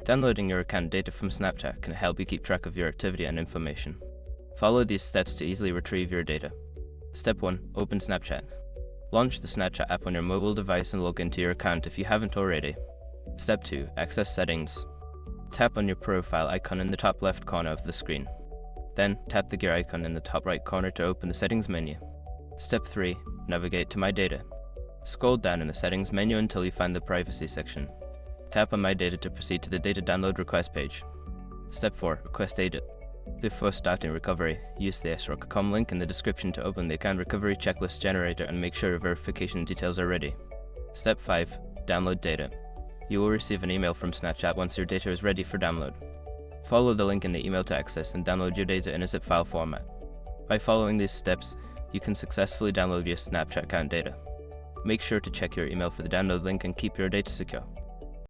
Downloading your account data from Snapchat can help you keep track of your activity and information. Follow these steps to easily retrieve your data. Step 1. Open Snapchat. Launch the Snapchat app on your mobile device and log into your account if you haven't already. Step 2. Access Settings. Tap on your profile icon in the top left corner of the screen. Then, tap the gear icon in the top right corner to open the Settings menu. Step 3. Navigate to My Data. Scroll down in the Settings menu until you find the Privacy section. Tap on My Data to proceed to the Data Download Request page. Step 4. Request data. Before starting recovery, use the sroc.com link in the description to open the account recovery checklist generator and make sure your verification details are ready. Step 5. Download data. You will receive an email from Snapchat once your data is ready for download. Follow the link in the email to access and download your data in a zip file format. By following these steps, you can successfully download your Snapchat account data. Make sure to check your email for the download link and keep your data secure.